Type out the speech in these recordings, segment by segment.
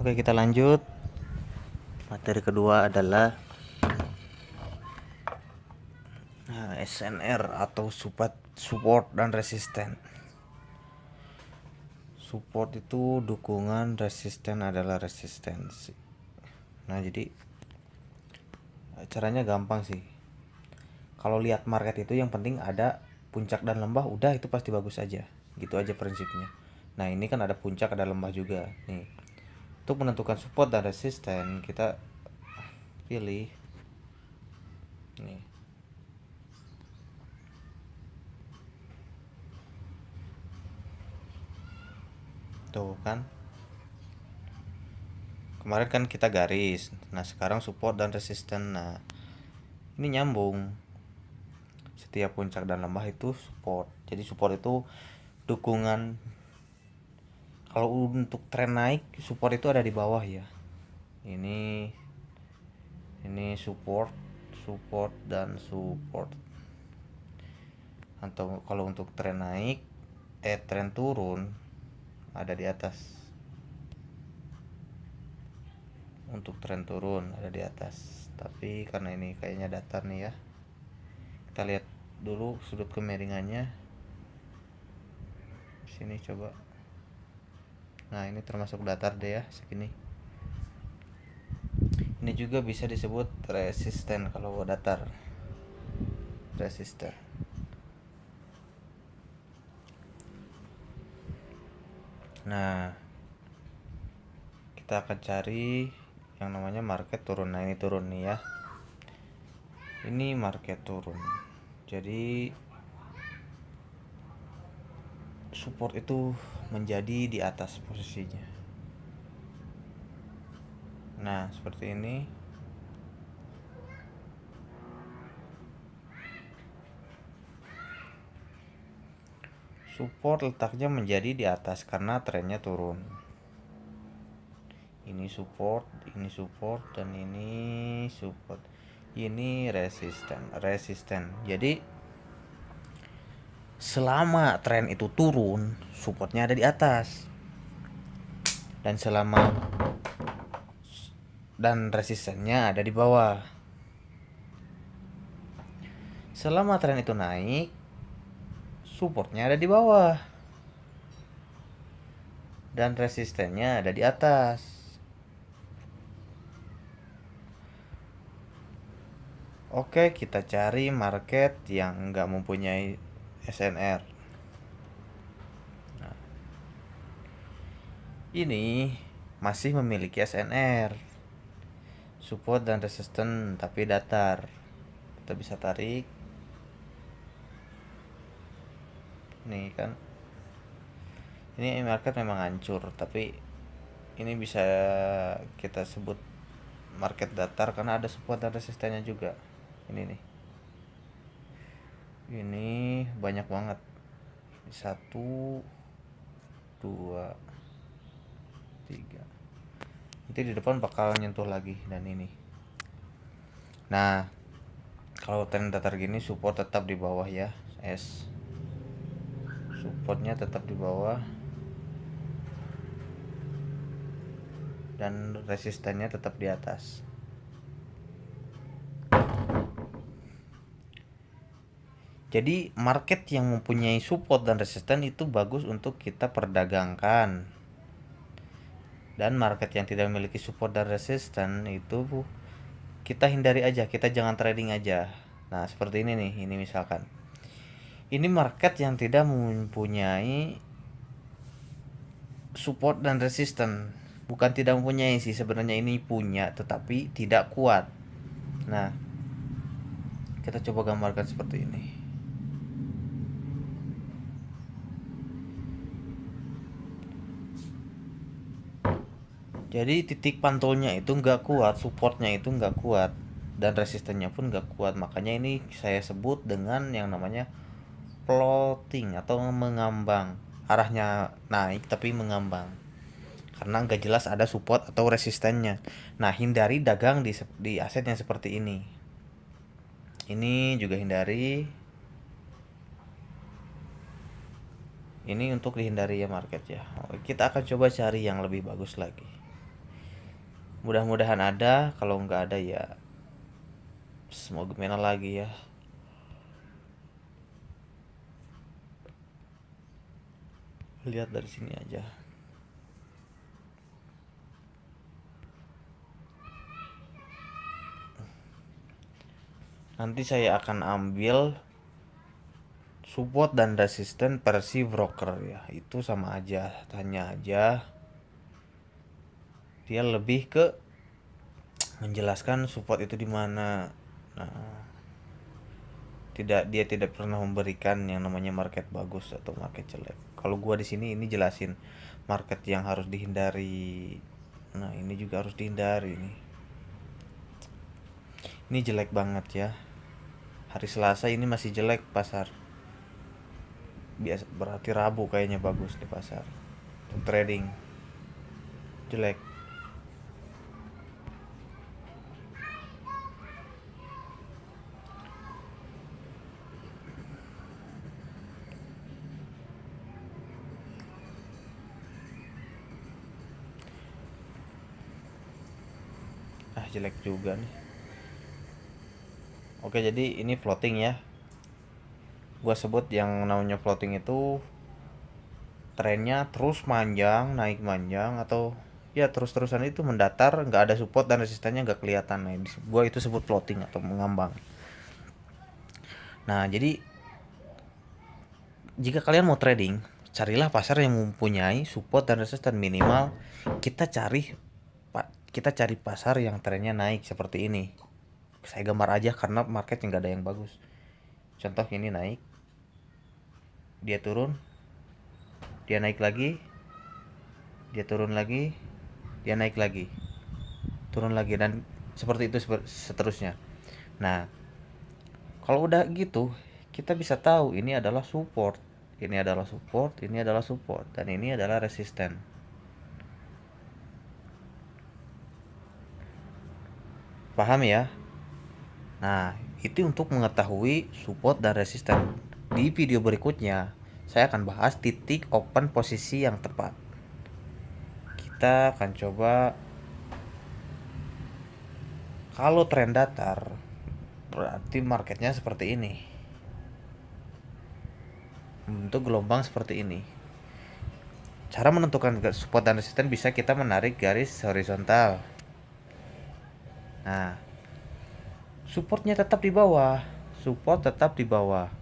Oke, kita lanjut. Materi kedua adalah SNR atau support dan resisten. Support itu dukungan, resisten adalah resistensi. Nah, jadi caranya gampang sih. Kalau lihat market itu yang penting ada puncak dan lembah, udah itu pasti bagus aja. Gitu aja prinsipnya. Nah, ini kan ada puncak, ada lembah juga. Nih. Untuk menentukan support dan resisten, kita pilih nih. Tuh kan. Kemarin kan kita garis. Nah, sekarang support dan resisten. Nah, ini nyambung. Setiap puncak dan lembah itu support. Jadi support itu dukungan. Kalau untuk tren naik, support itu ada di bawah ya. Ini support, support dan support. Atau kalau untuk tren naik, tren turun ada di atas. Untuk tren turun ada di atas. Tapi karena ini kayaknya datar nih ya. Kita lihat dulu sudut kemiringannya. Sini coba. Nah, ini termasuk datar deh ya, segini. Ini juga bisa disebut resisten kalau datar. Resisten. Nah, kita akan cari yang namanya market turun. Nah, ini turun nih ya. Ini market turun. Jadi support itu menjadi di atas posisinya. Nah, seperti ini. Support letaknya menjadi di atas karena trennya turun. Ini support, dan ini support. Ini resisten. Jadi selama tren itu turun, supportnya ada di atas. Dan resistennya ada di bawah. Selama tren itu naik, supportnya ada di bawah. Dan resistennya ada di atas. Oke, kita cari market yang nggak mempunyai SNR. Nah, ini masih memiliki SNR, support dan resisten, tapi datar. Kita bisa tarik. Nih kan. Ini market memang hancur, tapi ini bisa kita sebut market datar karena ada support dan resistennya juga. Ini nih. Ini banyak banget. 1 2 3. Nanti di depan bakal nyentuh lagi dan ini. Nah, kalau tren datar gini support tetap di bawah ya, S. Supportnya tetap di bawah. Dan resistennya tetap di atas. Jadi market yang mempunyai support dan resisten itu bagus untuk kita perdagangkan. Dan market yang tidak memiliki support dan resisten itu kita hindari aja, kita jangan trading aja. Nah, seperti ini nih, ini misalkan. Ini market yang tidak mempunyai support dan resisten. Bukan tidak mempunyai sih, sebenarnya ini punya tetapi tidak kuat. Nah, kita coba gambarkan seperti ini. Jadi titik pantulnya itu nggak kuat, supportnya itu nggak kuat, dan resistennya pun nggak kuat. Makanya ini saya sebut dengan yang namanya floating atau mengambang. Arahnya naik tapi mengambang. Karena nggak jelas ada support atau resistennya. Nah, hindari dagang di aset yang seperti ini. Ini juga hindari. Ini untuk dihindari ya market ya. Kita akan coba cari yang lebih bagus lagi. Mudah-mudahan ada, kalau nggak ada ya semoga gimana lagi ya. Lihat dari sini aja. Nanti saya akan ambil support dan resisten versi broker ya. Itu sama aja, tanya aja. Dia lebih ke menjelaskan support itu di mana. Nah, dia tidak pernah memberikan yang namanya market bagus atau market jelek. Kalau gua di sini ini jelasin market yang harus dihindari. Nah, ini juga harus dihindari nih. Ini jelek banget ya. Hari Selasa ini masih jelek pasar. Biasa berarti Rabu kayaknya bagus di pasar. Untuk trading jelek. Jelek juga nih. Oke, jadi ini floating ya. Gua sebut yang namanya floating itu trennya terus manjang, naik manjang, atau ya terus-terusan itu mendatar, nggak ada support dan resistannya nggak kelihatan. Nah, gua itu sebut floating atau mengambang. Nah, jadi jika kalian mau trading, carilah pasar yang mempunyai support dan resisten minimal. Kita cari pasar yang trennya naik seperti ini. Saya gambar aja karena marketnya nggak ada yang bagus. Contoh ini naik, dia turun, dia naik lagi, dia turun lagi, dia naik lagi, turun lagi, dan seperti itu seterusnya. Nah, kalau udah gitu, kita bisa tahu ini adalah support, ini adalah support, ini adalah support, dan ini adalah resisten. Paham ya? Nah, itu untuk mengetahui support dan resisten. Di video berikutnya, saya akan bahas titik open posisi yang tepat. Kita akan coba, kalau tren datar, berarti marketnya seperti ini. Membentuk gelombang seperti ini. Cara menentukan support dan resisten bisa kita menarik garis horizontal. Nah, supportnya tetap di bawah, support tetap di bawah,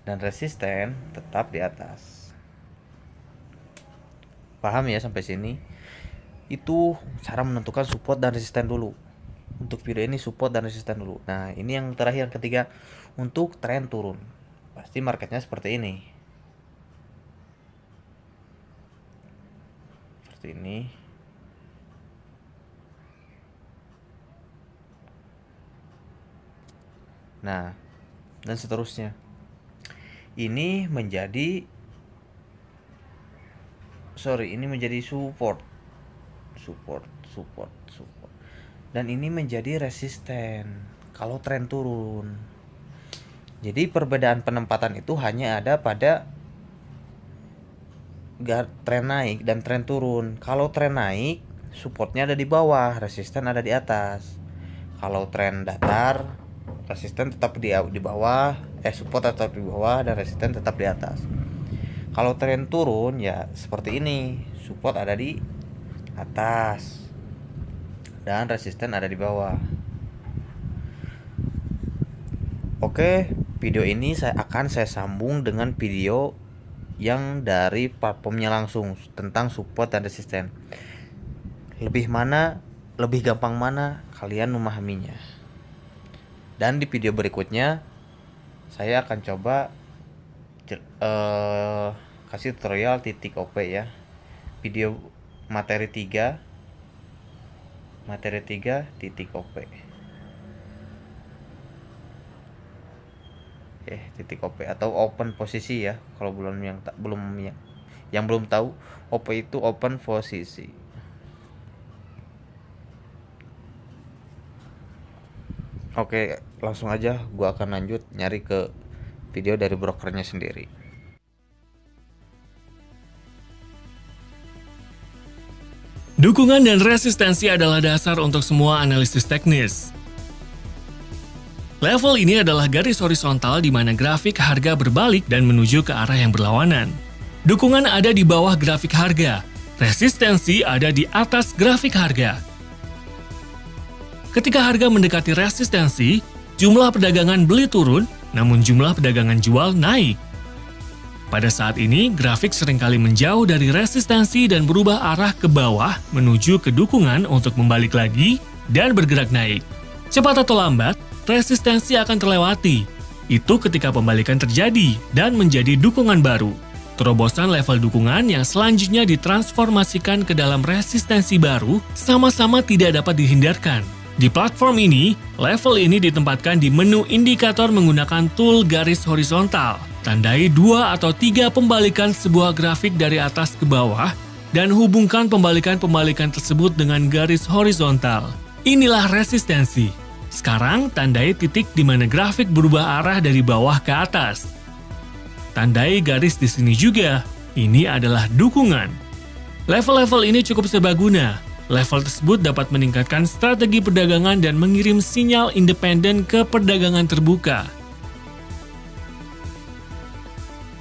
dan resisten tetap di atas. Paham ya sampai sini? Itu cara menentukan support dan resisten dulu. Untuk video ini support dan resisten dulu. Nah, ini yang terakhir, ketiga, untuk tren turun. Pasti marketnya seperti ini. Seperti ini. Nah, dan seterusnya. Ini menjadi support. Support. Dan ini menjadi resisten kalau tren turun. Jadi perbedaan penempatan itu hanya ada pada tren naik dan tren turun. Kalau tren naik, supportnya ada di bawah, resisten ada di atas. Kalau tren datar, resisten tetap di bawah, support tetap di bawah dan resisten tetap di atas. Kalau tren turun ya seperti ini, support ada di atas dan resisten ada di bawah. Oke, video ini saya sambung dengan video yang dari platformnya langsung tentang support dan resisten. Lebih gampang mana kalian memahaminya. Dan di video berikutnya saya akan coba kasih tutorial titik OP ya. Video materi 3 titik OP. Titik OP atau open posisi ya. Kalau yang belum tahu, OP itu open posisi. Oke, langsung aja gua akan lanjut nyari ke video dari brokernya sendiri. Dukungan dan resistensi adalah dasar untuk semua analisis teknis. Level ini adalah garis horizontal di mana grafik harga berbalik dan menuju ke arah yang berlawanan. Dukungan ada di bawah grafik harga, resistensi ada di atas grafik harga. Ketika harga mendekati resistensi, jumlah perdagangan beli turun, namun jumlah perdagangan jual naik. Pada saat ini, grafik seringkali menjauh dari resistensi dan berubah arah ke bawah menuju ke dukungan untuk membalik lagi dan bergerak naik. Cepat atau lambat, resistensi akan terlewati. Itu ketika pembalikan terjadi dan menjadi dukungan baru. Terobosan level dukungan yang selanjutnya ditransformasikan ke dalam resistensi baru sama-sama tidak dapat dihindarkan. Di platform ini, level ini ditempatkan di menu indikator menggunakan tool garis horizontal. Tandai 2 atau 3 pembalikan sebuah grafik dari atas ke bawah dan hubungkan pembalikan-pembalikan tersebut dengan garis horizontal. Inilah resistensi. Sekarang tandai titik di mana grafik berubah arah dari bawah ke atas. Tandai garis di sini juga. Ini adalah dukungan. Level-level ini cukup serbaguna. Level tersebut dapat meningkatkan strategi perdagangan dan mengirim sinyal independen ke perdagangan terbuka.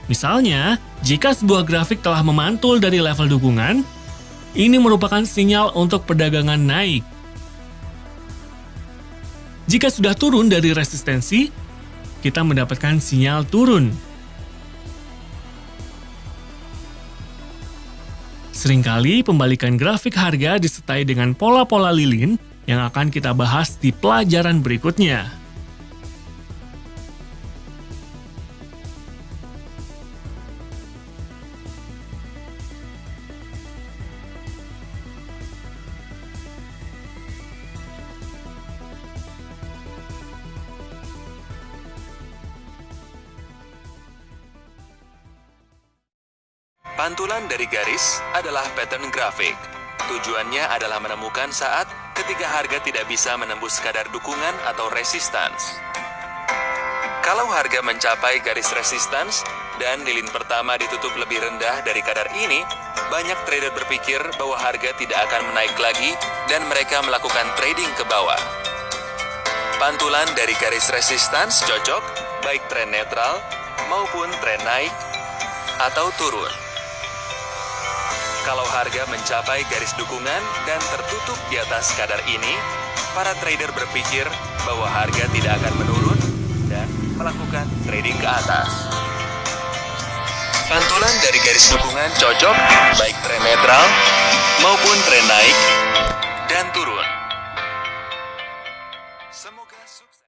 Misalnya, jika sebuah grafik telah memantul dari level dukungan, ini merupakan sinyal untuk perdagangan naik. Jika sudah turun dari resistensi, kita mendapatkan sinyal turun. Seringkali pembalikan grafik harga disertai dengan pola-pola lilin yang akan kita bahas di pelajaran berikutnya. Pantulan dari garis adalah pattern grafik. Tujuannya adalah menemukan saat ketika harga tidak bisa menembus kadar dukungan atau resistance. Kalau harga mencapai garis resistance dan lilin pertama ditutup lebih rendah dari kadar ini, banyak trader berpikir bahwa harga tidak akan menaik lagi dan mereka melakukan trading ke bawah. Pantulan dari garis resistance cocok baik tren netral maupun tren naik atau turun. Kalau harga mencapai garis dukungan dan tertutup di atas kadar ini, para trader berpikir bahwa harga tidak akan menurun dan melakukan trading ke atas. Pantulan dari garis dukungan cocok baik tren netral maupun tren naik dan turun.